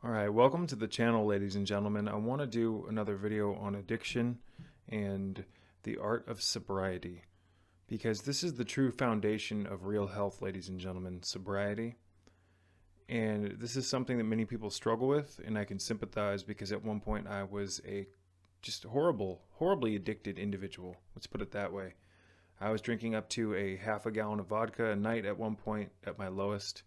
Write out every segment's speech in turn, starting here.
All right, welcome to the channel, ladies and gentlemen. I want to do another video on addiction and the art of sobriety, because this is the true foundation of real health, ladies and gentlemen, sobriety. And this is something that many people struggle with, and I can sympathize because at one point I was a just horribly addicted individual. Let's put it that way. I was drinking up to a half a gallon of vodka a night at one point at my lowest,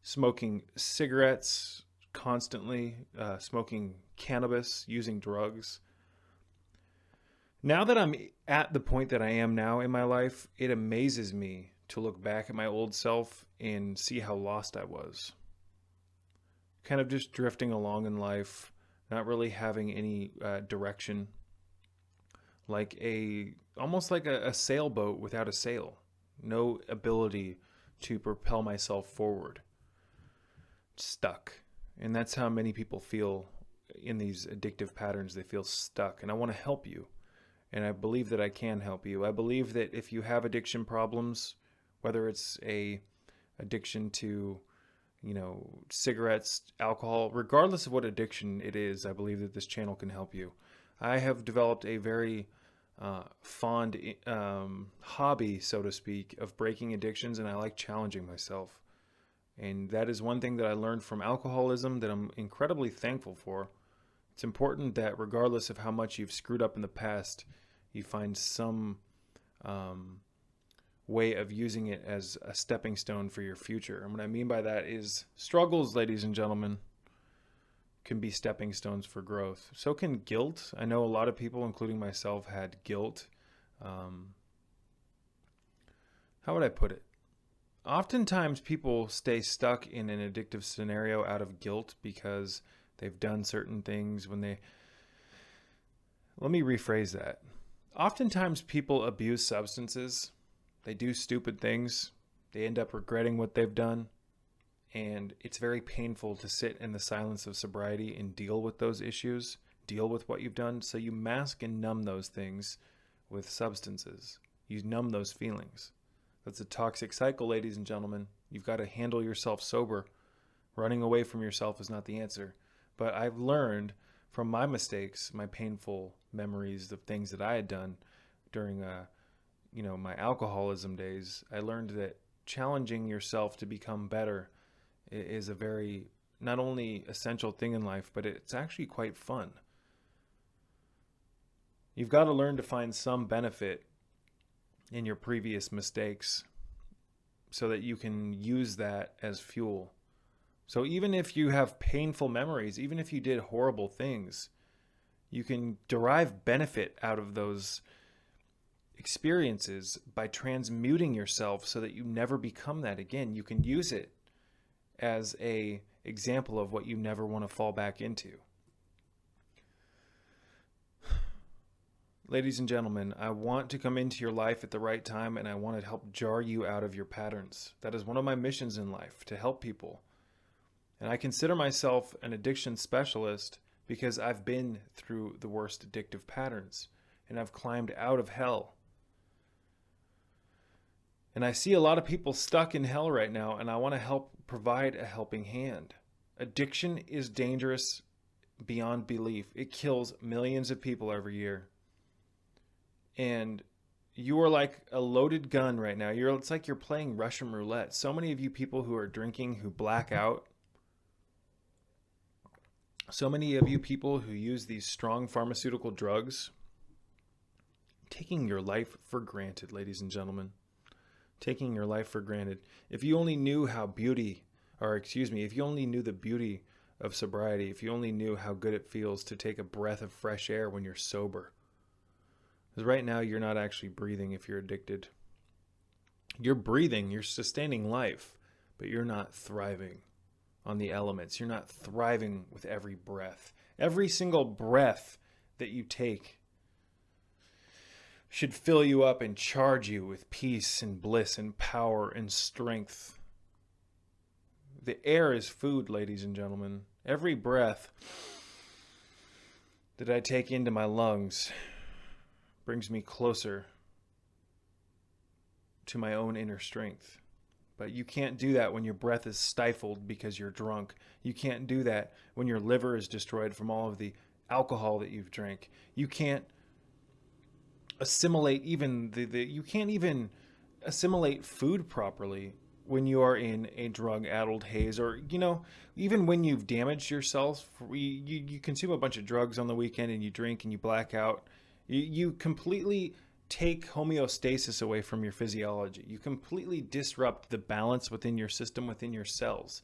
smoking cigarettes constantly, smoking cannabis, using drugs. Now that I'm at the point that I am now in my life, it amazes me to look back at my old self and see how lost I was. Kind of just drifting along in life, not really having any direction, almost like a sailboat without a sail. No ability to propel myself forward. Stuck. And that's how many people feel in these addictive patterns. They feel stuck. And I want to help you. And I believe that I can help you. I believe that if you have addiction problems, whether it's a addiction to, cigarettes, alcohol, regardless of what addiction it is, I believe that this channel can help you. I have developed a very fond hobby, so to speak, of breaking addictions, and I like challenging myself. And that is one thing that I learned from alcoholism that I'm incredibly thankful for. It's important that regardless of how much you've screwed up in the past, you find some way of using it as a stepping stone for your future. And what I mean by that is struggles, ladies and gentlemen, can be stepping stones for growth. So can guilt. I know a lot of people, including myself, had guilt. How would I put it? Oftentimes people stay stuck in an addictive scenario out of guilt because they've done certain things Let me rephrase that. Oftentimes people abuse substances. They do stupid things. They end up regretting what they've done. And it's very painful to sit in the silence of sobriety and deal with those issues, deal with what you've done. So you mask and numb those things with substances. You numb those feelings. That's a toxic cycle, ladies and gentlemen. You've got to handle yourself sober. Running away from yourself is not the answer. But I've learned from my mistakes, my painful memories of things that I had done during my alcoholism days. I learned that challenging yourself to become better is a very not only essential thing in life, but it's actually quite fun. You've got to learn to find some benefit in your previous mistakes so that you can use that as fuel. So even if you have painful memories, even if you did horrible things, you can derive benefit out of those experiences by transmuting yourself so that you never become that again. You can use it as a example of what you never want to fall back into. Ladies and gentlemen, I want to come into your life at the right time, and I want to help jar you out of your patterns. That is one of my missions in life, to help people. And I consider myself an addiction specialist because I've been through the worst addictive patterns, and I've climbed out of hell. And I see a lot of people stuck in hell right now, and I want to help provide a helping hand. Addiction is dangerous beyond belief. It kills millions of people every year. And you are like a loaded gun right now. It's like you're playing Russian roulette. So many of you people who are drinking, who black out. So many of you people who use these strong pharmaceutical drugs. Taking your life for granted, ladies and gentlemen. Taking your life for granted. If you only knew if you only knew the beauty of sobriety, if you only knew how good it feels to take a breath of fresh air when you're sober. Because right now you're not actually breathing if you're addicted. You're breathing, you're sustaining life, but you're not thriving on the elements. You're not thriving with every breath. Every single breath that you take should fill you up and charge you with peace and bliss and power and strength. The air is food, ladies and gentlemen. Every breath that I take into my lungs brings me closer to my own inner strength. But you can't do that when your breath is stifled because you're drunk. You can't do that when your liver is destroyed from all of the alcohol that you've drank. You can't assimilate even you can't even assimilate food properly when you are in a drug-addled haze, or even when you've damaged yourself. You consume a bunch of drugs on the weekend and you drink and you black out. You completely take homeostasis away from your physiology. You completely disrupt the balance within your system, within your cells,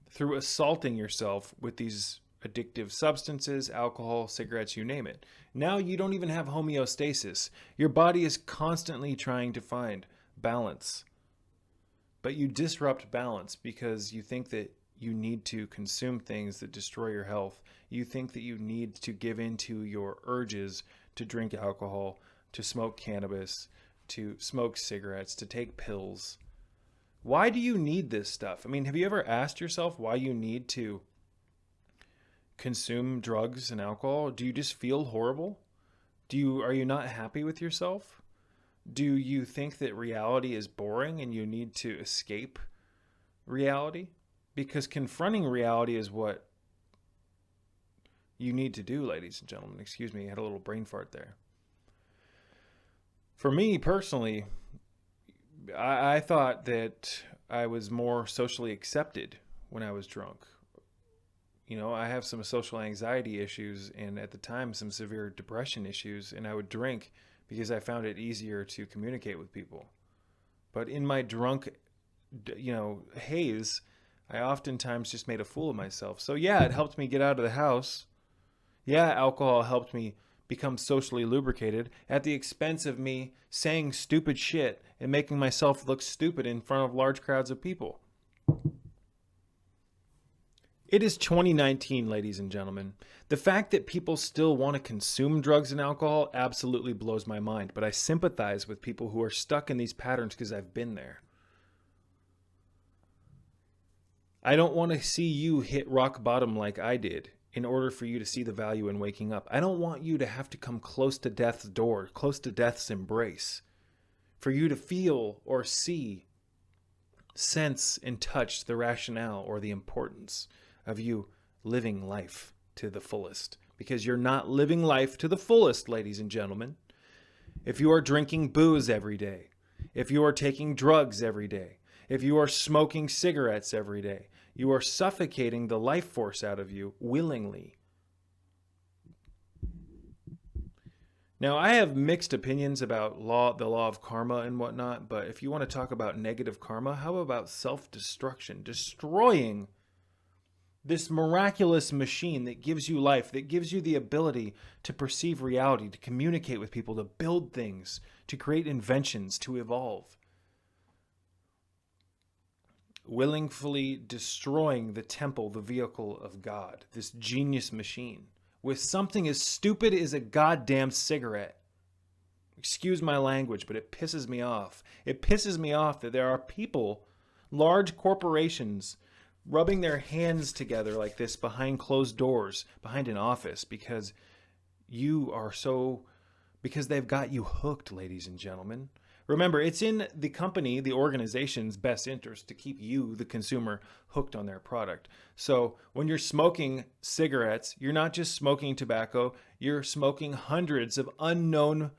through assaulting yourself with these addictive substances, alcohol, cigarettes, you name it. Now you don't even have homeostasis. Your body is constantly trying to find balance. But you disrupt balance because you think that you need to consume things that destroy your health. You think that you need to give in to your urges to drink alcohol, to smoke cannabis, to smoke cigarettes, to take pills. Why do you need this stuff? I mean, have you ever asked yourself why you need to consume drugs and alcohol? Do you just feel horrible? Are you not happy with yourself? Do you think that reality is boring and you need to escape reality? Because confronting reality is what you need to do, ladies and gentlemen. Excuse me, I had a little brain fart there. For me personally, I thought that I was more socially accepted when I was drunk. I have some social anxiety issues and at the time some severe depression issues, and I would drink because I found it easier to communicate with people. But in my drunk, haze, I oftentimes just made a fool of myself. So yeah, it helped me get out of the house. Yeah, alcohol helped me become socially lubricated at the expense of me saying stupid shit and making myself look stupid in front of large crowds of people. It is 2019, ladies and gentlemen. The fact that people still want to consume drugs and alcohol absolutely blows my mind, but I sympathize with people who are stuck in these patterns because I've been there. I don't want to see you hit rock bottom like I did in order for you to see the value in waking up. I don't want you to have to come close to death's door, close to death's embrace, for you to feel or see, sense, and touch the rationale or the importance of you living life to the fullest. Because you're not living life to the fullest, ladies and gentlemen. If you are drinking booze every day, if you are taking drugs every day, if you are smoking cigarettes every day, you are suffocating the life force out of you willingly. Now, I have mixed opinions about the law of karma and whatnot, but if you want to talk about negative karma, how about self-destruction, destroying this miraculous machine that gives you life, that gives you the ability to perceive reality, to communicate with people, to build things, to create inventions, to evolve. Willingly destroying the temple, the vehicle of God, this genius machine, with something as stupid as a goddamn cigarette. Excuse my language, but it pisses me off. It pisses me off that there are people, large corporations, rubbing their hands together like this behind closed doors, behind an office, because they've got you hooked, ladies and gentlemen. Remember, it's in the company, the organization's best interest to keep you, the consumer, hooked on their product. So when you're smoking cigarettes, you're not just smoking tobacco, you're smoking hundreds of unknown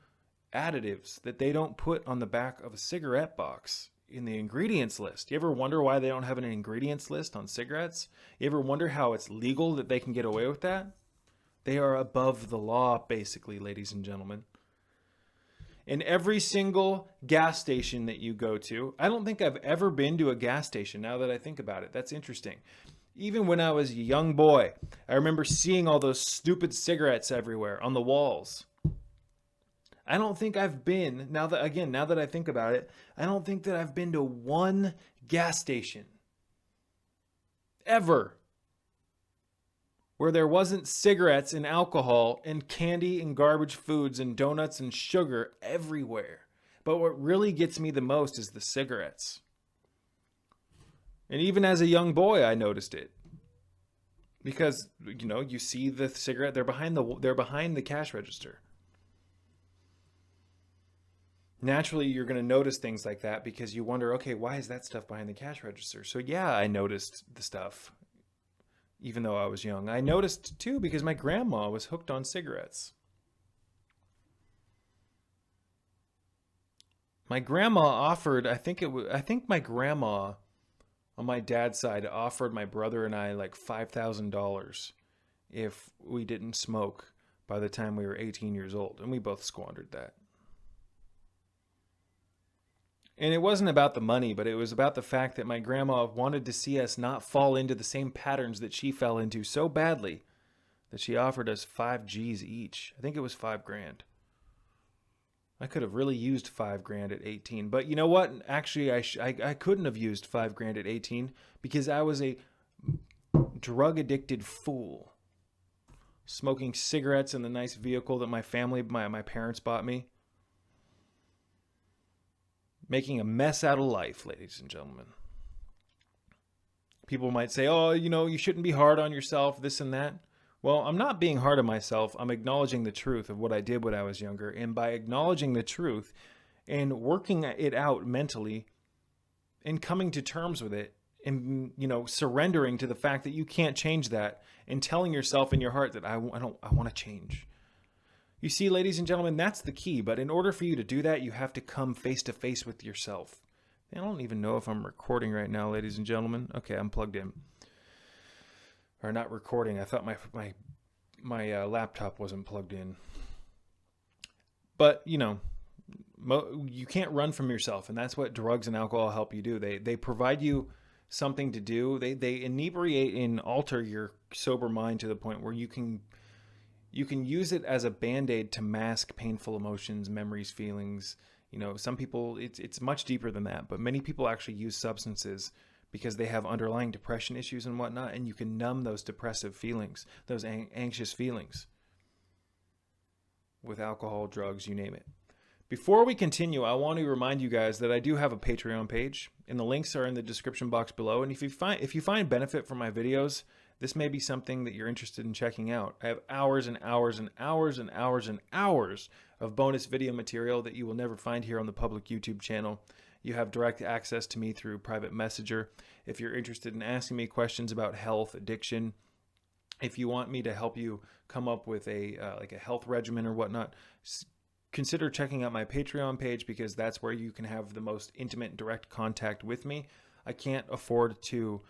additives that they don't put on the back of a cigarette box in the ingredients list. You ever wonder why they don't have an ingredients list on cigarettes? You ever wonder how it's legal that they can get away with that? They are above the law, basically, ladies and gentlemen. In every single gas station that you go to, I don't think I've ever been to a gas station now that I think about it. That's interesting. Even when I was a young boy, I remember seeing all those stupid cigarettes everywhere on the walls. I don't think I've been, now that I think about it, I don't think that I've been to one gas station ever where there wasn't cigarettes and alcohol and candy and garbage foods and donuts and sugar everywhere. But what really gets me the most is the cigarettes. And even as a young boy, I noticed it. Because, you see the cigarette, they're behind the cash register. naturally you're going to notice things like that because you wonder, okay, why is that stuff behind the cash register? So yeah, I noticed the stuff even though I was young. I noticed too because my grandma was hooked on cigarettes. My grandma offered, I think my grandma on my dad's side offered my brother and I like $5,000 if we didn't smoke by the time we were 18 years old, and we both squandered that. And it wasn't about the money, but it was about the fact that my grandma wanted to see us not fall into the same patterns that she fell into so badly that she offered us 5 G's each. I think it was 5 grand. I could have really used 5 grand at 18, but you know what? Actually, I couldn't have used 5 grand at 18 because I was a drug addicted fool, smoking cigarettes in the nice vehicle that my parents bought me, making a mess out of life, ladies and gentlemen. People might say, oh, you shouldn't be hard on yourself, this and that. Well, I'm not being hard on myself. I'm acknowledging the truth of what I did when I was younger. And by acknowledging the truth and working it out mentally and coming to terms with it and, surrendering to the fact that you can't change that and telling yourself in your heart that I want to change. You see, ladies and gentlemen, that's the key. But in order for you to do that, you have to come face to face with yourself. I don't even know if I'm recording right now, ladies and gentlemen. Okay, I'm plugged in. Or not recording. I thought my laptop wasn't plugged in. But, you can't run from yourself. And that's what drugs and alcohol help you do. They provide you something to do. They inebriate and alter your sober mind to the point where you can use it as a Band-Aid to mask painful emotions, memories, feelings. Some people, it's much deeper than that. But many people actually use substances because they have underlying depression issues and whatnot, and you can numb those depressive feelings, those anxious feelings with alcohol, drugs, you name it. Before we continue, I want to remind you guys that I do have a Patreon page, and the links are in the description box below. And if you find benefit from my videos, this may be something that you're interested in checking out. I have hours and hours and hours and hours and hours of bonus video material that you will never find here on the public YouTube channel. You have direct access to me through private messenger. If you're interested in asking me questions about health, addiction, if you want me to help you come up with a health regimen or whatnot, consider checking out my Patreon page because that's where you can have the most intimate, direct contact with me. I can't afford to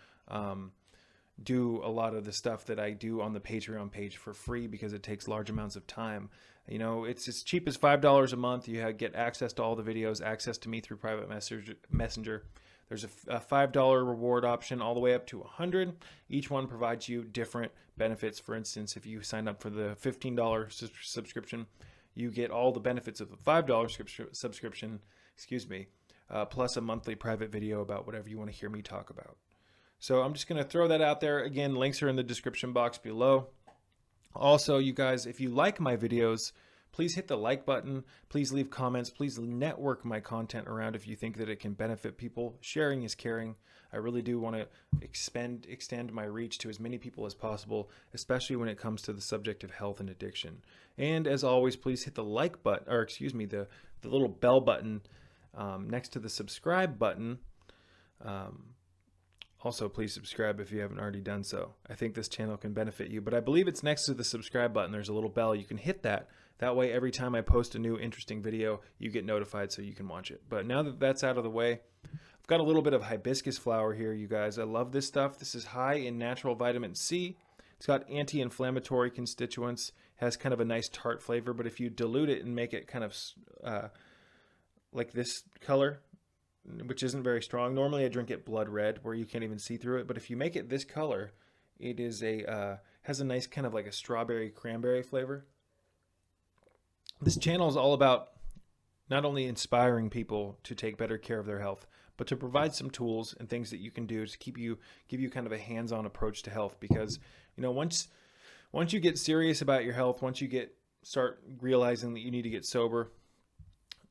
do a lot of the stuff that I do on the Patreon page for free because it takes large amounts of time. It's as cheap as $5 a month. You get access to all the videos, access to me through private messenger. There's a $5 reward option all the way up to $100. Each one provides you different benefits. For instance, if you sign up for the $15 subscription, you get all the benefits of the $5 subscription, plus a monthly private video about whatever you want to hear me talk about. So I'm just going to throw that out there. Again, links are in the description box below. Also, you guys, if you like my videos, please hit the like button. Please leave comments. Please network my content around if you think that it can benefit people. Sharing is caring. I really do want to extend my reach to as many people as possible, especially when it comes to the subject of health and addiction. And as always, please hit the like button, or the little bell button next to the subscribe button. Also, please subscribe if you haven't already done so. I think this channel can benefit you, but I believe it's next to the subscribe button. There's a little bell. You can hit that. That way, every time I post a new interesting video, you get notified so you can watch it. But now that that's out of the way, I've got a little bit of hibiscus flower here, you guys. I love this stuff. This is high in natural vitamin C. It's got anti-inflammatory constituents. Has kind of a nice tart flavor, but if you dilute it and make it kind of like this color, which isn't very strong. Normally I drink it blood red where you can't even see through it. But if you make it this color, it is has a nice kind of like a strawberry cranberry flavor. This channel is all about not only inspiring people to take better care of their health, but to provide some tools and things that you can do to give you kind of a hands-on approach to health. Because, once you get serious about your health, once you start realizing that you need to get sober,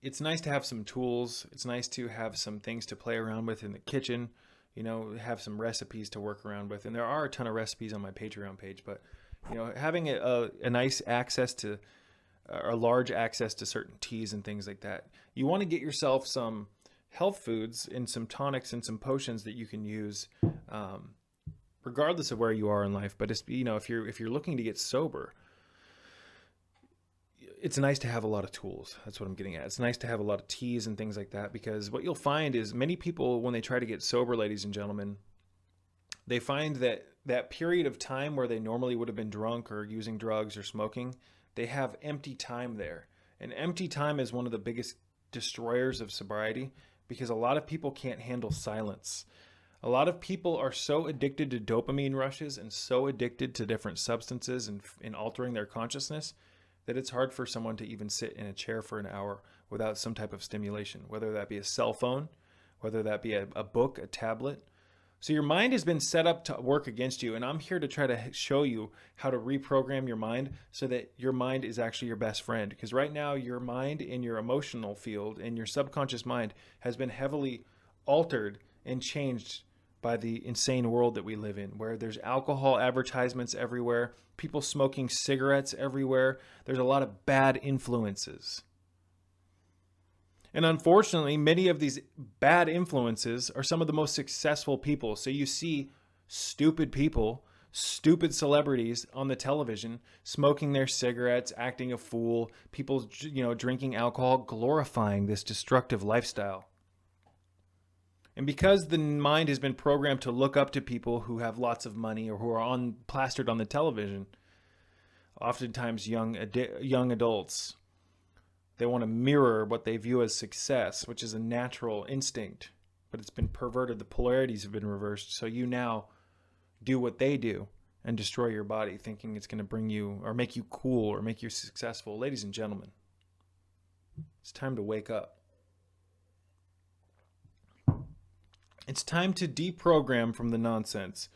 it's nice to have some tools. It's nice to have some things to play around with in the kitchen, have some recipes to work around with. And there are a ton of recipes on my Patreon page, but, having a nice access to or large access to certain teas and things like that. You want to get yourself some health foods and some tonics and some potions that you can use, regardless of where you are in life. But it's, if you're looking to get sober, it's nice to have a lot of tools. That's what I'm getting at. It's nice to have a lot of teas and things like that, because what you'll find is many people, when they try to get sober, ladies and gentlemen, they find that that period of time where they normally would have been drunk or using drugs or smoking, they have empty time there. And empty time is one of the biggest destroyers of sobriety, because a lot of people can't handle silence. A lot of people are so addicted to dopamine rushes and so addicted to different substances and altering their consciousness that it's hard for someone to even sit in a chair for an hour without some type of stimulation, whether that be a cell phone, whether that be a book, a tablet. So your mind has been set up to work against you, and I'm here to try to show you how to reprogram your mind so that your mind is actually your best friend. Because right now, your mind in your emotional field and your subconscious mind has been heavily altered and changed by the insane world that we live in, where there's alcohol advertisements everywhere, people smoking cigarettes everywhere. There's a lot of bad influences. And unfortunately, many of these bad influences are some of the most successful people. So you see stupid people, stupid celebrities on the television, smoking their cigarettes, acting a fool, people, drinking alcohol, glorifying this destructive lifestyle. And because the mind has been programmed to look up to people who have lots of money or who are plastered on the television, oftentimes young adults, they want to mirror what they view as success, which is a natural instinct, but it's been perverted. The polarities have been reversed. So you now do what they do and destroy your body, thinking it's going to bring you or make you cool or make you successful. Ladies and gentlemen, it's time to wake up. It's time to deprogram from the nonsense.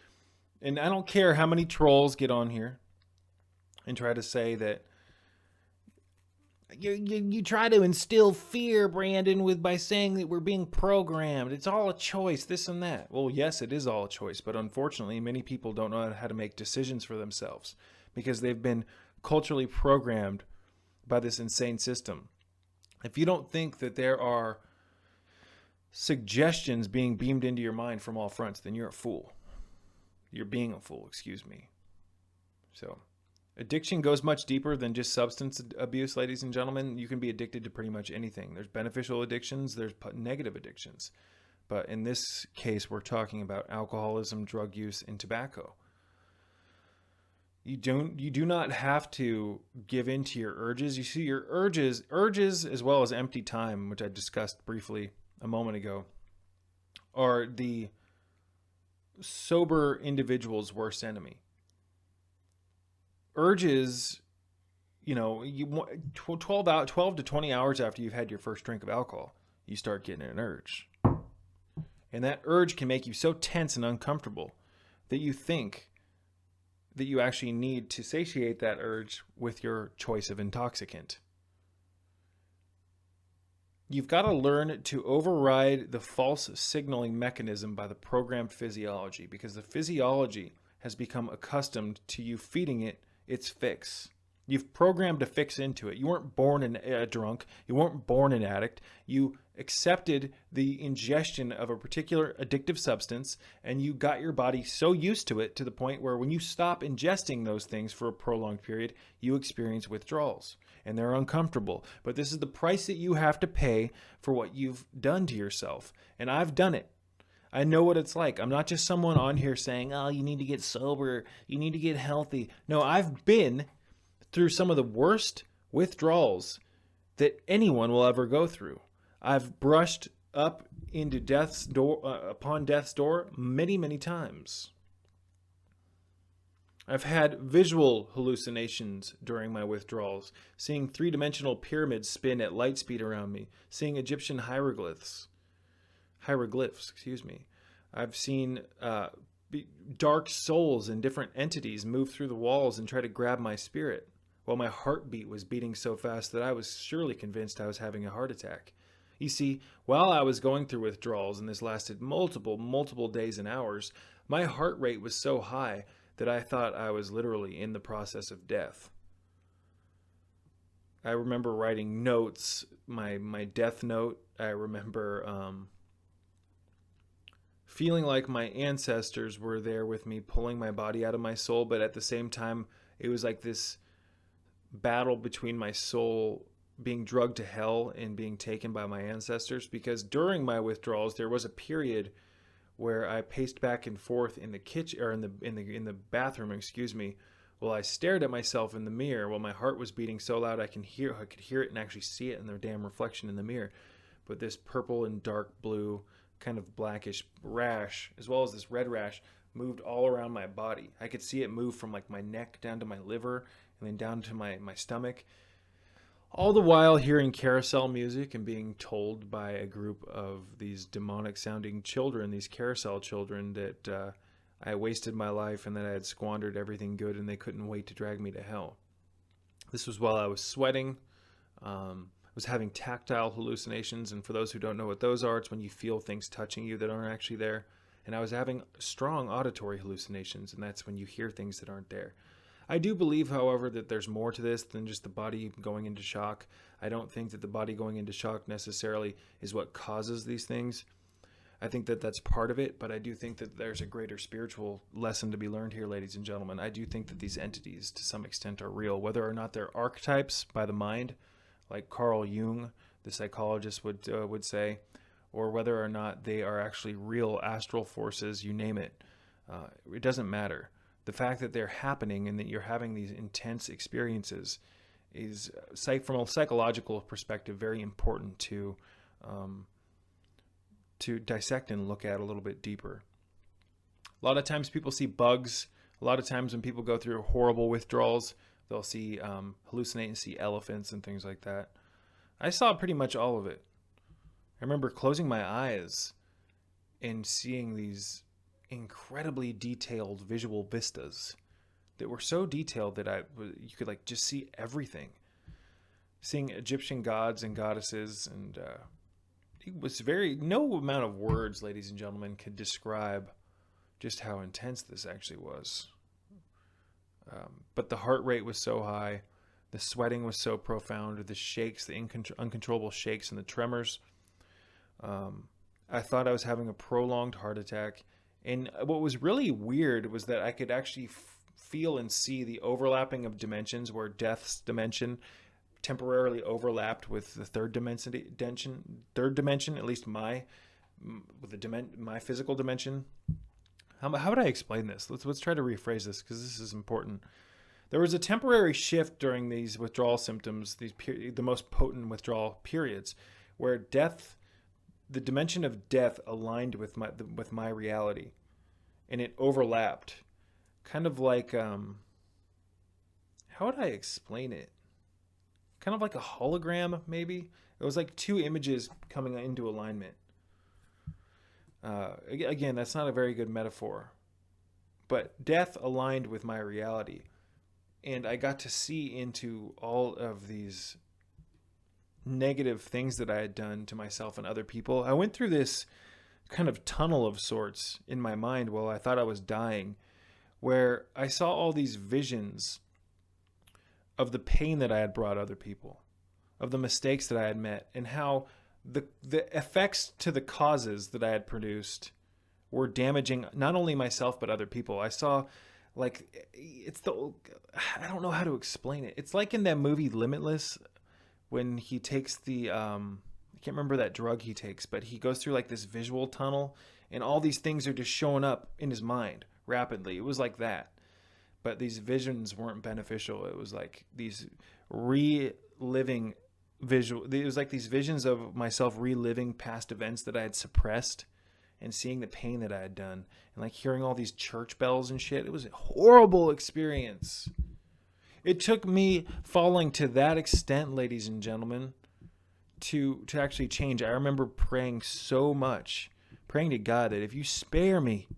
And I don't care how many trolls get on here and try to say that you try to instill fear, Brandon, by saying that we're being programmed. It's all a choice, this and that. Well, yes, it is all a choice, but unfortunately, many people don't know how to make decisions for themselves because they've been culturally programmed by this insane system. If you don't think that there are suggestions being beamed into your mind from all fronts, then you're a fool. You're being a fool, excuse me. So, addiction goes much deeper than just substance abuse, ladies and gentlemen. You can be addicted to pretty much anything. There's beneficial addictions, there's negative addictions. But in this case, we're talking about alcoholism, drug use, and tobacco. You do not have to give in to your urges. You see, your urges as well as empty time, which I discussed briefly a moment ago, are the sober individual's worst enemy. Urges, 12 to 20 hours after you've had your first drink of alcohol, you start getting an urge. And that urge can make you so tense and uncomfortable that you think that you actually need to satiate that urge with your choice of intoxicant. You've got to learn to override the false signaling mechanism by the programmed physiology, because the physiology has become accustomed to you feeding it its fix. You've programmed a fix into it. You weren't born a drunk. You weren't born an addict. You accepted the ingestion of a particular addictive substance, and you got your body so used to it to the point where when you stop ingesting those things for a prolonged period, you experience withdrawals. And they're uncomfortable. But this is the price that you have to pay for what you've done to yourself. And I've done it. I know what it's like. I'm not just someone on here saying, oh, you need to get sober, you need to get healthy. No, I've been through some of the worst withdrawals that anyone will ever go through. I've brushed up into death's door, upon death's door many, many times. I've had visual hallucinations during my withdrawals, seeing three-dimensional pyramids spin at light speed around me, seeing Egyptian hieroglyphs. I've seen dark souls and different entities move through the walls and try to grab my spirit, while my heartbeat was beating so fast that I was surely convinced I was having a heart attack. You see, while I was going through withdrawals, and this lasted multiple days and hours, my heart rate was so high that I thought I was literally in the process of death. I remember writing notes, my death note. I remember feeling like my ancestors were there with me, pulling my body out of my soul, but at the same time, it was like this battle between my soul being drugged to hell and being taken by my ancestors, because during my withdrawals there was a period where I paced back and forth in the kitchen, or in the bathroom, excuse me, while I stared at myself in the mirror while my heart was beating so loud I could hear it and actually see it in their damn reflection in the mirror. But this purple and dark blue kind of blackish rash, as well as this red rash, moved all around my body. I could see it move from like my neck down to my liver and then down to my stomach. All the while hearing carousel music and being told by a group of these demonic sounding children, these carousel children, that I wasted my life and that I had squandered everything good and they couldn't wait to drag me to hell. This was while I was sweating, was having tactile hallucinations, and for those who don't know what those are, it's when you feel things touching you that aren't actually there. And I was having strong auditory hallucinations, and that's when you hear things that aren't there. I do believe, however, that there's more to this than just the body going into shock. I don't think that the body going into shock necessarily is what causes these things. I think that that's part of it, but I do think that there's a greater spiritual lesson to be learned here, ladies and gentlemen. I do think that these entities, to some extent, are real, whether or not they're archetypes by the mind, like Carl Jung, the psychologist, would say, or whether or not they are actually real astral forces, you name it. It doesn't matter. The fact that they're happening and that you're having these intense experiences is, from a psychological perspective, very important to dissect and look at a little bit deeper. A lot of times people see bugs. A lot of times when people go through horrible withdrawals, they'll see hallucinate and see elephants and things like that. I saw pretty much all of it. I remember closing my eyes and seeing these incredibly detailed visual vistas that were so detailed that you could like just see everything. Seeing Egyptian gods and goddesses, and it was no amount of words, ladies and gentlemen, could describe just how intense this actually was. But the heart rate was so high, the sweating was so profound, the shakes, the uncontrollable shakes and the tremors. I thought I was having a prolonged heart attack. And what was really weird was that I could actually feel and see the overlapping of dimensions, where death's dimension temporarily overlapped with the third dimension, at least my physical dimension. How would I explain this? Let's try to rephrase this, because this is important. There was a temporary shift during these withdrawal symptoms, the most potent withdrawal periods, where the dimension of death aligned with my reality, and it overlapped, kind of like how would I explain it? Kind of like a hologram, maybe. It was like two images coming into alignment. Again, that's not a very good metaphor, but death aligned with my reality, and I got to see into all of these negative things that I had done to myself and other people. I went through this kind of tunnel of sorts in my mind while I thought I was dying, where I saw all these visions of the pain that I had brought other people, of the mistakes that I had met, and how the effects to the causes that I had produced were damaging not only myself but other people. I saw, like, I don't know how to explain it. It's like in that movie Limitless, when he takes the I can't remember that drug he takes, but he goes through like this visual tunnel, and all these things are just showing up in his mind rapidly. It was like that, but these visions weren't beneficial. It was like these reliving it was like these visions of myself reliving past events that I had suppressed, and seeing the pain that I had done, and like hearing all these church bells and shit. It was a horrible experience. It took me falling to that extent, ladies and gentlemen, to actually change. I remember praying so much, praying to God that if you spare me,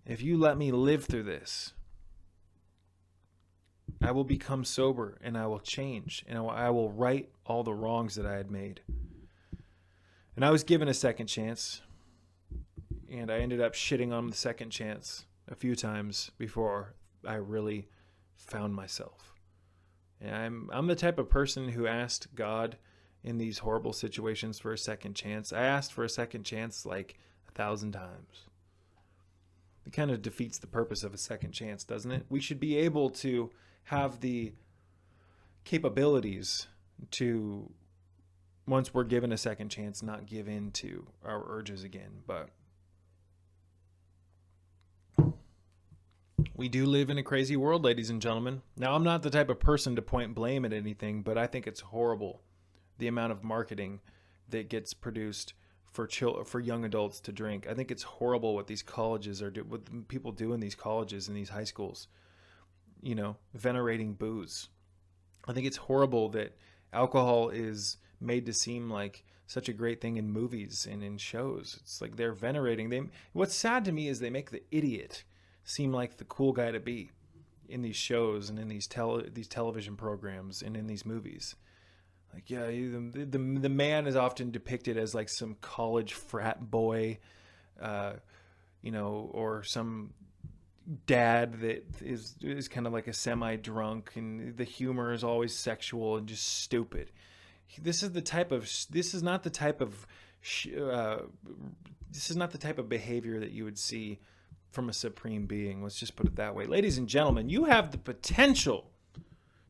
if you let me live through this, I will become sober and I will change, and I will right all the wrongs that I had made. And I was given a second chance, and I ended up shitting on the second chance a few times before I really found myself And I'm the type of person who asked God in these horrible situations for a second chance. I asked for a second chance like 1,000 times. It kind of defeats the purpose of a second chance, doesn't it? We should be able to have the capabilities to, once we're given a second chance, not give in to our urges again. But we do live in a crazy world, ladies and gentlemen. Now, I'm not the type of person to point blame at anything, but I think it's horrible, the amount of marketing that gets produced for young adults to drink. I think it's horrible what these colleges what people do in these colleges and these high schools, venerating booze. I think it's horrible that alcohol is made to seem like such a great thing in movies and in shows. It's like they're venerating. What's sad to me is they make the idiot seem like the cool guy to be in these shows and in these television programs and in these movies. Like, yeah, the man is often depicted as like some college frat boy, or some dad that is kind of like a semi-drunk, and the humor is always sexual and just stupid. This is not the type of behavior that you would see from a supreme being. Let's just put it that way. Ladies and gentlemen, you have the potential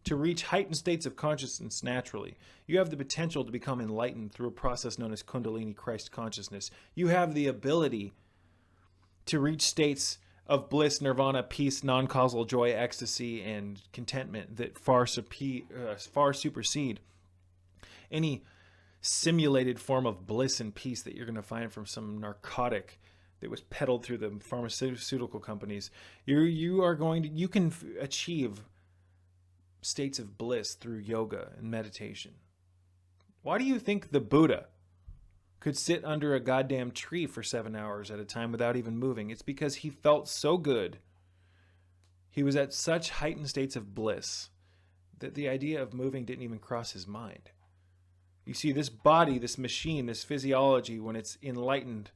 to reach heightened states of consciousness naturally. You have the potential to become enlightened through a process known as Kundalini Christ consciousness. You have the ability to reach states of bliss, nirvana, peace, non-causal joy, ecstasy, and contentment that far supersede any simulated form of bliss and peace that you're going to find from some narcotic that was peddled through the pharmaceutical companies. You can achieve states of bliss through yoga and meditation. Why do you think the Buddha could sit under a goddamn tree for 7 hours at a time without even moving? It's because he felt so good. He was at such heightened states of bliss that the idea of moving didn't even cross his mind. You see, this body, this machine, this physiology, when it's enlightened,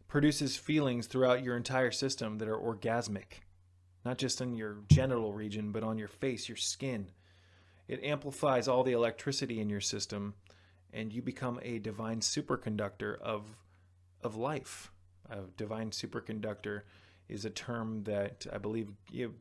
produces feelings throughout your entire system that are orgasmic. Not just in your genital region, but on your face, your skin. It amplifies all the electricity in your system, and you become a divine superconductor of life. A divine superconductor is a term that I believe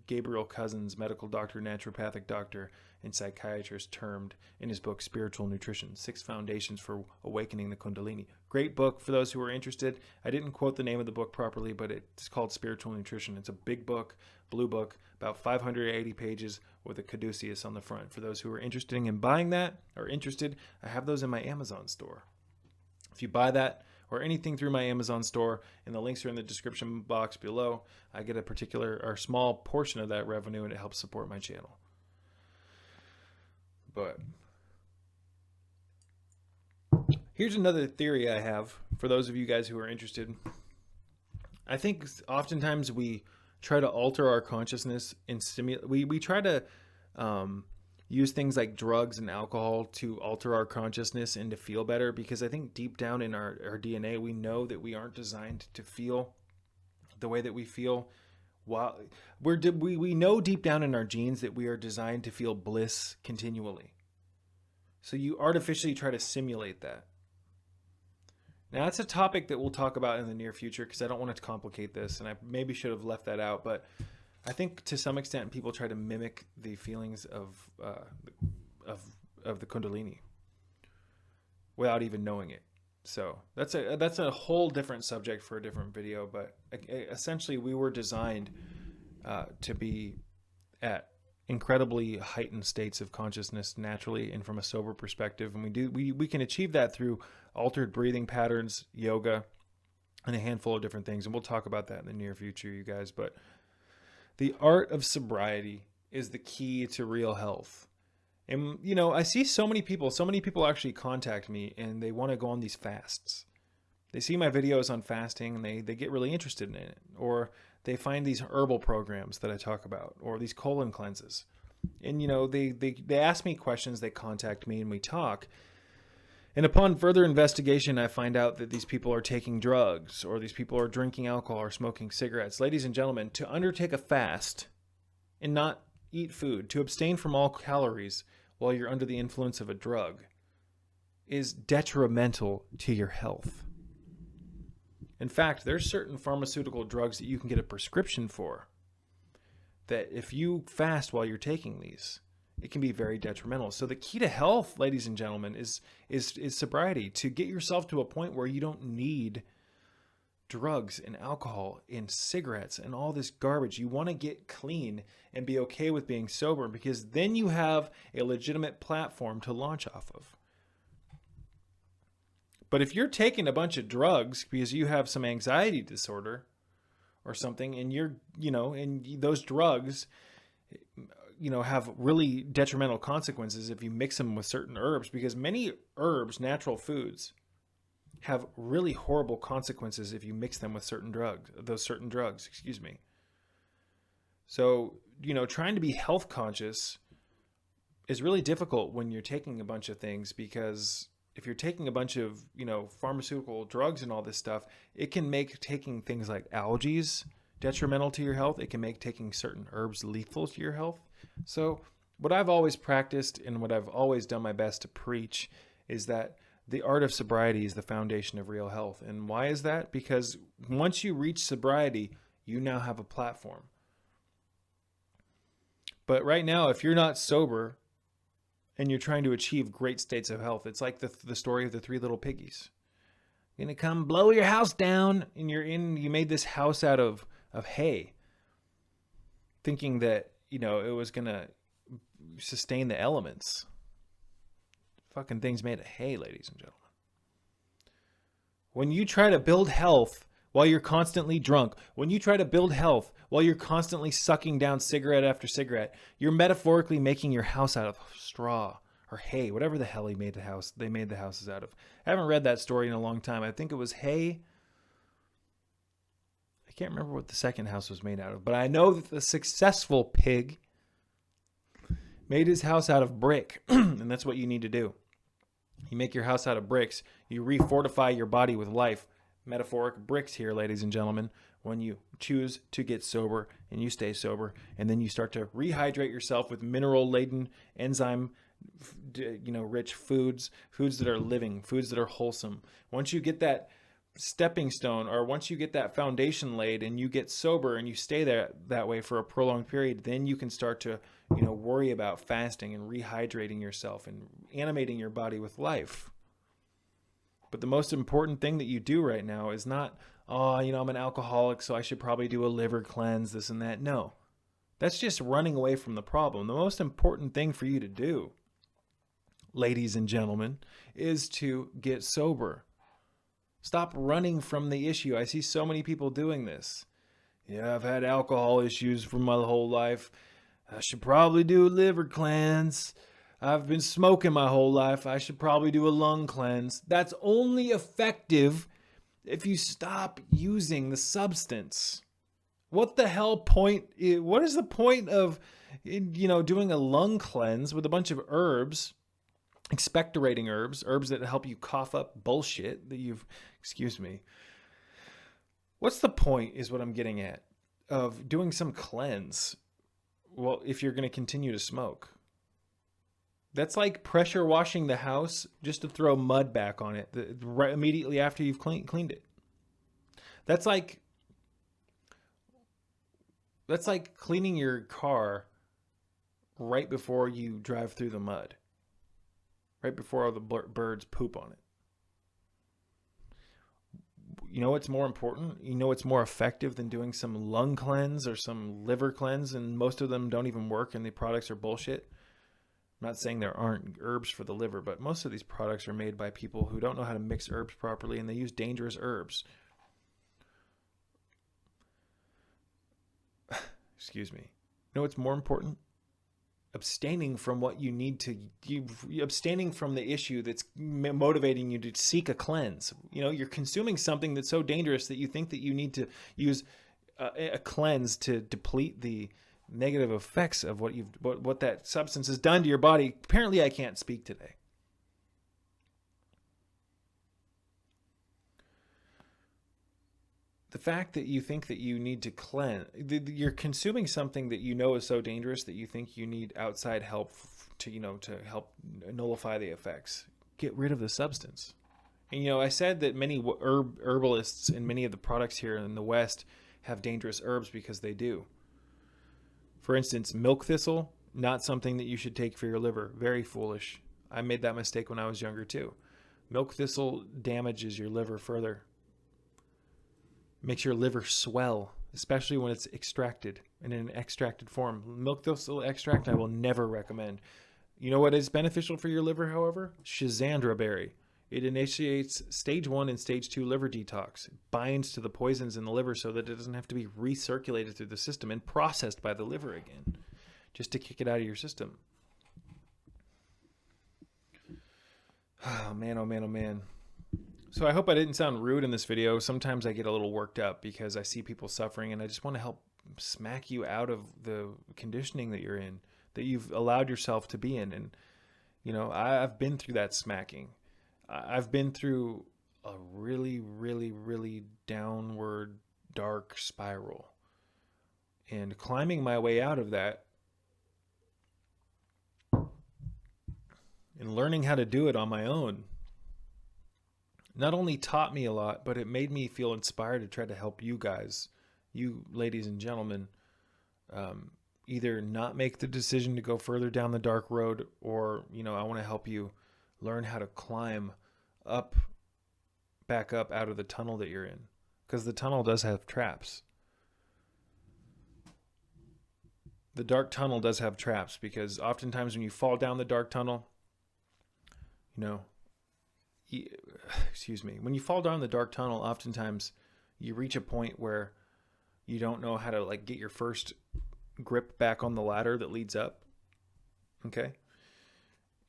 Gabriel Cousens, medical doctor, naturopathic doctor, and psychiatrist, termed in his book Spiritual Nutrition: 6 Foundations for Awakening the Kundalini. Great book for those who are interested. I didn't quote the name of the book properly, but it's called Spiritual Nutrition. It's a big book, blue book, about 580 pages with a caduceus on the front. For those who are interested in buying that or interested, I have those in my Amazon store. If you buy that or anything through my Amazon store, and the links are in the description box below, I get a particular or small portion of that revenue, and it helps support my channel. But here's another theory I have for those of you guys who are interested. I think oftentimes we try to alter our consciousness and stimulate. We try to use things like drugs and alcohol to alter our consciousness and to feel better, because I think deep down in our DNA, we know that we aren't designed to feel the way that we feel. While we know deep down in our genes that we are designed to feel bliss continually. So you artificially try to simulate that. Now, that's a topic that we'll talk about in the near future, because I don't want to complicate this, and I maybe should have left that out. But I think to some extent people try to mimic the feelings of the Kundalini without even knowing it. So that's a whole different subject for a different video. But essentially, we were designed to be at incredibly heightened states of consciousness naturally and from a sober perspective, and we can achieve that through altered breathing patterns, yoga, and a handful of different things. And we'll talk about that in the near future, you guys. But the art of sobriety is the key to real health. And, I see so many people actually contact me and they want to go on these fasts. They see my videos on fasting and they get really interested in it. Or they find these herbal programs that I talk about, or these colon cleanses. And, they ask me questions, they contact me, and we talk. And upon further investigation, I find out that these people are taking drugs, or these people are drinking alcohol or smoking cigarettes. Ladies and gentlemen, to undertake a fast and not eat food, to abstain from all calories while you're under the influence of a drug is detrimental to your health. In fact, there's certain pharmaceutical drugs that you can get a prescription for that if you fast while you're taking these, it can be very detrimental. So the key to health, ladies and gentlemen, is sobriety, to get yourself to a point where you don't need drugs and alcohol and cigarettes and all this garbage. You want to get clean and be okay with being sober, because then you have a legitimate platform to launch off of. But if you're taking a bunch of drugs because you have some anxiety disorder or something, and and those drugs, have really detrimental consequences if you mix them with certain herbs, because many herbs, natural foods, have really horrible consequences if you mix them with certain drugs, So, trying to be health conscious is really difficult when you're taking a bunch of things, because if you're taking a bunch of, pharmaceutical drugs and all this stuff, it can make taking things like algae detrimental to your health. It can make taking certain herbs lethal to your health. So what I've always practiced and what I've always done my best to preach is that the art of sobriety is the foundation of real health. And why is that? Because once you reach sobriety, you now have a platform. But right now, if you're not sober and you're trying to achieve great states of health, it's like the story of the three little piggies. You're going to come blow your house down, and you made this house out of hay, thinking that, it was going to sustain the elements. Fucking thing's made of hay, ladies and gentlemen. When you try to build health while you're constantly drunk, when you try to build health while you're constantly sucking down cigarette after cigarette, you're metaphorically making your house out of straw or hay, whatever the hell they made the houses out of. I haven't read that story in a long time. I think it was hay. I can't remember what the second house was made out of, but I know that the successful pig made his house out of brick, and that's what you need to do. You make your house out of bricks. You refortify your body with life. Metaphoric bricks here, ladies and gentlemen, when you choose to get sober and you stay sober, and then you start to rehydrate yourself with mineral-laden, enzyme, rich foods that are living, foods that are wholesome. Once you get that stepping stone, or once you get that foundation laid and you get sober and you stay there that way for a prolonged period, then you can start to worry about fasting and rehydrating yourself and animating your body with life. But the most important thing that you do right now is not, I'm an alcoholic, so I should probably do a liver cleanse, this and that. No, that's just running away from the problem. The most important thing for you to do, ladies and gentlemen, is to get sober. Stop running from the issue. I see so many people doing this. Yeah, I've had alcohol issues for my whole life. I should probably do a liver cleanse. I've been smoking my whole life. I should probably do a lung cleanse. That's only effective if you stop using the substance. What the hell point? What is the point of, doing a lung cleanse with a bunch of herbs, expectorating herbs that help you cough up bullshit that you've, What's the point is what I'm getting at of doing some cleanse? Well, if you're going to continue to smoke. That's like pressure washing the house just to throw mud back on it right immediately after you've cleaned it. That's like cleaning your car right before you drive through the mud. Right before all the birds poop on it. You know what's more important? You know what's more effective than doing some lung cleanse or some liver cleanse, and most of them don't even work and the products are bullshit? I'm not saying there aren't herbs for the liver, but most of these products are made by people who don't know how to mix herbs properly, and they use dangerous herbs. You know what's more important? Abstaining from what you need to, abstaining from the issue that's motivating you to seek a cleanse. You're consuming something that's so dangerous that you think that you need to use a cleanse to deplete the negative effects of what that substance has done to your body. Apparently I can't speak today. the fact that you think that you need to cleanse, you're consuming something that you know is so dangerous that you think you need outside help to, to help nullify the effects. Get rid of the substance. And, I said that many herbalists and many of the products here in the West have dangerous herbs because they do. For instance, milk thistle, not something that you should take for your liver. Very foolish. I made that mistake when I was younger too. Milk thistle damages your liver further. Makes your liver swell, especially when it's extracted in an extracted form. Milk thistle extract I will never recommend. You know what is beneficial for your liver, however? Schizandra berry. It initiates stage 1 and stage 2 liver detox. It binds to the poisons in the liver so that it doesn't have to be recirculated through the system and processed by the liver again, just to kick it out of your system. Oh man, oh man, oh man. So I hope I didn't sound rude in this video. Sometimes I get a little worked up because I see people suffering and I just want to help smack you out of the conditioning that you're in, that you've allowed yourself to be in. And, I've been through that smacking. I've been through a really, really, really downward dark spiral, and climbing my way out of that and learning how to do it on my own not only taught me a lot, but it made me feel inspired to try to help you guys, you ladies and gentlemen, either not make the decision to go further down the dark road, or, I want to help you learn how to climb back up out of the tunnel that you're in, because the tunnel does have traps. The dark tunnel does have traps, because oftentimes when you fall down the dark tunnel, when you fall down the dark tunnel, oftentimes you reach a point where you don't know how to get your first grip back on the ladder that leads up. Okay.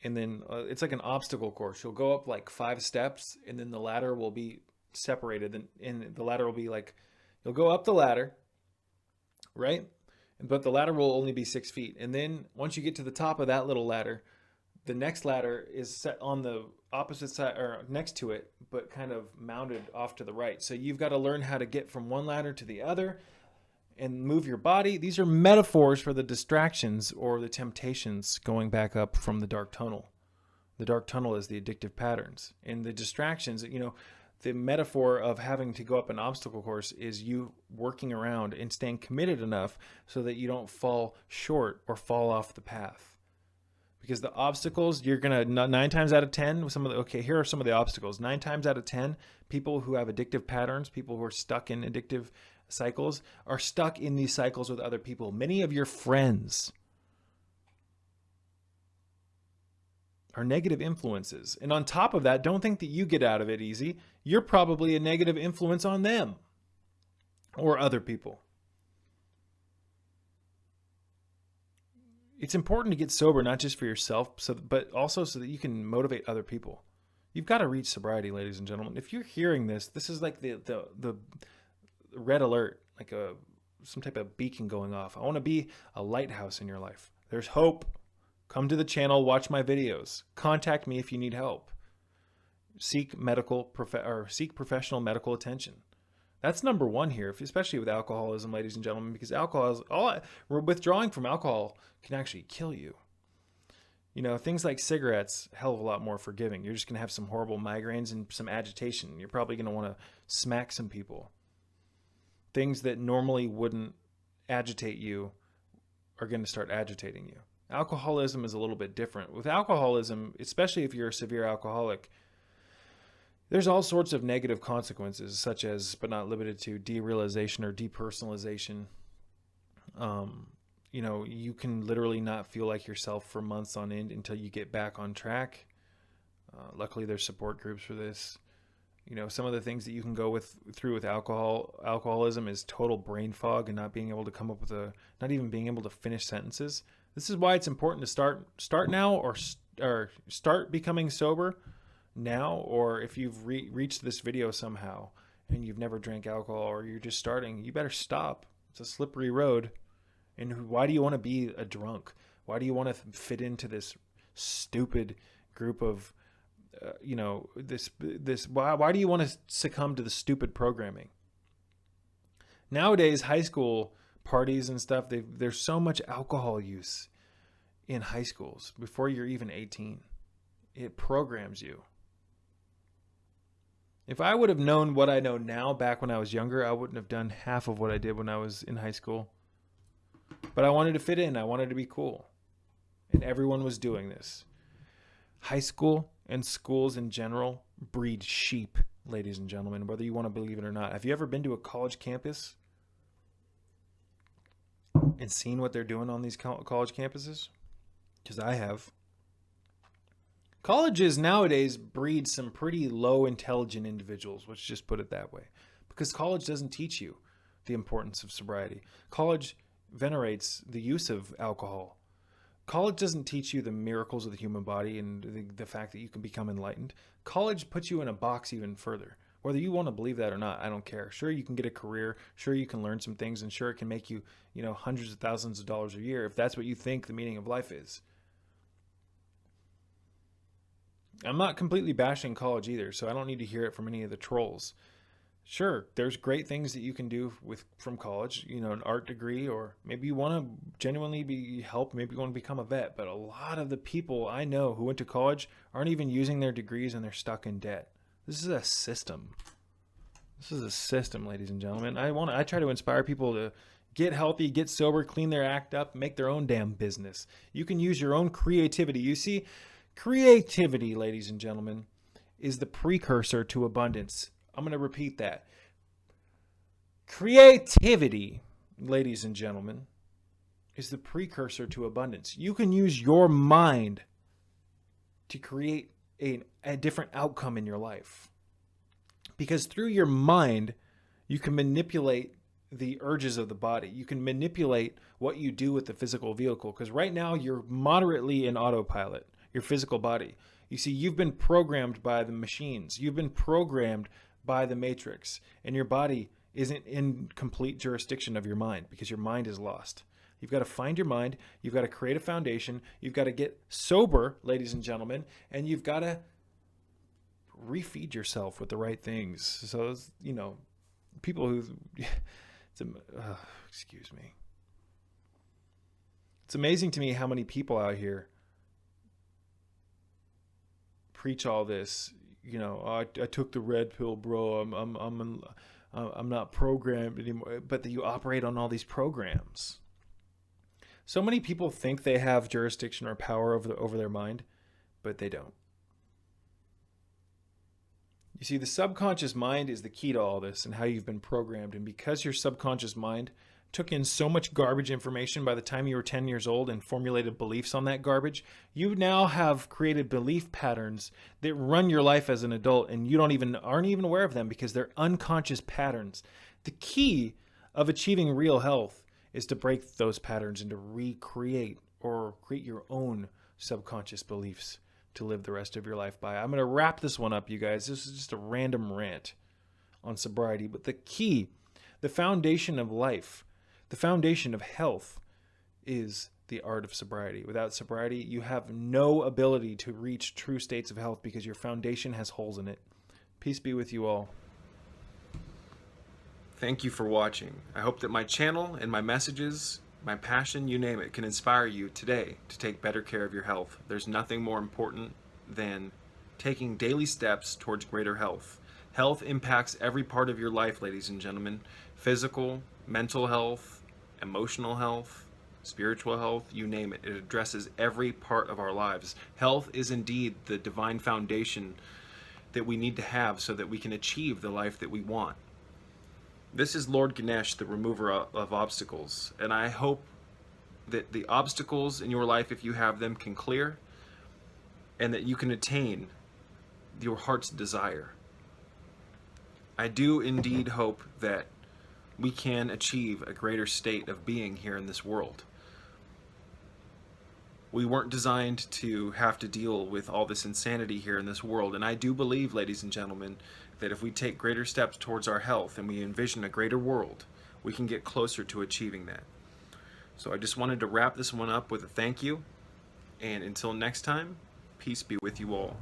And then it's like an obstacle course. You'll go up 5 steps, and then the ladder will be separated. And the ladder will be you'll go up the ladder, right? But the ladder will only be 6 feet. And then once you get to the top of that little ladder, the next ladder is set on the opposite side or next to it, but kind of mounted off to the right. So you've got to learn how to get from one ladder to the other and move your body. These are metaphors for the distractions or the temptations going back up from the dark tunnel. The dark tunnel is the addictive patterns, and the distractions, the metaphor of having to go up an obstacle course is you working around and staying committed enough so that you don't fall short or fall off the path. Because the obstacles, you're going to 9 times out of 10, here are some of the obstacles. 9 times out of 10, people who have addictive patterns, people who are stuck in addictive cycles, are stuck in these cycles with other people. Many of your friends are negative influences. And on top of that, don't think that you get out of it easy. You're probably a negative influence on them or other people. It's important to get sober, not just for yourself, but also so that you can motivate other people. You've got to reach sobriety, ladies and gentlemen. If you're hearing this, this is like the red alert, some type of beacon going off. I want to be a lighthouse in your life. There's hope. Come to the channel, watch my videos. Contact me if you need help. Seek professional medical attention. That's number one here, especially with alcoholism, ladies and gentlemen, because withdrawing from alcohol can actually kill you. Things like cigarettes, hell of a lot more forgiving. You're just going to have some horrible migraines and some agitation. You're probably going to want to smack some people. Things that normally wouldn't agitate you are going to start agitating you. Alcoholism is a little bit different. With alcoholism, especially if you're a severe alcoholic, there's all sorts of negative consequences, such as, but not limited to, derealization or depersonalization. You can literally not feel like yourself for months on end until you get back on track. Luckily, there's support groups for this. Some of the things that you can go through with alcoholism is total brain fog and not being able to come up with not even being able to finish sentences. This is why it's important to start now or start becoming sober now, or if you've reached this video somehow and you've never drank alcohol or you're just starting, you better stop. It's a slippery road. And why do you want to be a drunk? Why do you want to fit into this stupid group of, why do you want to succumb to the stupid programming? Nowadays, high school parties and stuff, there's so much alcohol use in high schools before you're even 18. It programs you. If I would have known what I know now back when I was younger, I wouldn't have done half of what I did when I was in high school. But I wanted to fit in. I wanted to be cool. And everyone was doing this. High school and schools in general breed sheep, ladies and gentlemen, whether you want to believe it or not. Have you ever been to a college campus and seen what they're doing on these college campuses? Because I have. Colleges nowadays breed some pretty low intelligent individuals, let's just put it that way. Because college doesn't teach you the importance of sobriety. College venerates the use of alcohol. College doesn't teach you the miracles of the human body and the fact that you can become enlightened. College puts you in a box even further. Whether you want to believe that or not, I don't care. Sure, you can get a career. Sure, you can learn some things. And sure, it can make you, hundreds of thousands of dollars a year if that's what you think the meaning of life is. I'm not completely bashing college either, so I don't need to hear it from any of the trolls. Sure, there's great things that you can do from college, an art degree, or maybe you want to genuinely be helped, maybe you want to become a vet. But a lot of the people I know who went to college aren't even using their degrees and they're stuck in debt. This is a system. This is a system, ladies and gentlemen. I try to inspire people to get healthy, get sober, clean their act up, make their own damn business. You can use your own creativity. You see, creativity, ladies and gentlemen, is the precursor to abundance. I'm going to repeat that. Creativity, ladies and gentlemen, is the precursor to abundance. You can use your mind to create a different outcome in your life. Because through your mind, you can manipulate the urges of the body. You can manipulate what you do with the physical vehicle. Because right now, you're moderately in autopilot. Your physical body. You see, you've been programmed by the machines. You've been programmed by the matrix. And your body isn't in complete jurisdiction of your mind because your mind is lost. You've got to find your mind. You've got to create a foundation. You've got to get sober, ladies and gentlemen. And you've got to refeed yourself with the right things. So, people who... excuse me. It's amazing to me how many people out here preach all this, I took the red pill, bro. I'm not programmed anymore. But that you operate on all these programs. So many people think they have jurisdiction or power over their mind, but they don't. You see, the subconscious mind is the key to all this and how you've been programmed. And because your subconscious mind took in so much garbage information by the time you were 10 years old and formulated beliefs on that garbage, you now have created belief patterns that run your life as an adult, and you aren't even aware of them because they're unconscious patterns. The key of achieving real health is to break those patterns and to recreate or create your own subconscious beliefs to live the rest of your life by. I'm going to wrap this one up, you guys. This is just a random rant on sobriety, but the key, the foundation of life, the foundation of health is the art of sobriety. Without sobriety, you have no ability to reach true states of health because your foundation has holes in it. Peace be with you all. Thank you for watching. I hope that my channel and my messages, my passion, you name it, can inspire you today to take better care of your health. There's nothing more important than taking daily steps towards greater health. Health impacts every part of your life, ladies and gentlemen. Physical, mental health, emotional health, spiritual health, you name it. It addresses every part of our lives. Health is indeed the divine foundation that we need to have so that we can achieve the life that we want. This is Lord Ganesh, the remover of obstacles, and I hope that the obstacles in your life, if you have them, can clear and that you can attain your heart's desire. I do indeed hope that we can achieve a greater state of being here in this world. We weren't designed to have to deal with all this insanity here in this world, and I do believe, ladies and gentlemen, that if we take greater steps towards our health and we envision a greater world, we can get closer to achieving that. So I just wanted to wrap this one up with a thank you, and until next time, peace be with you all.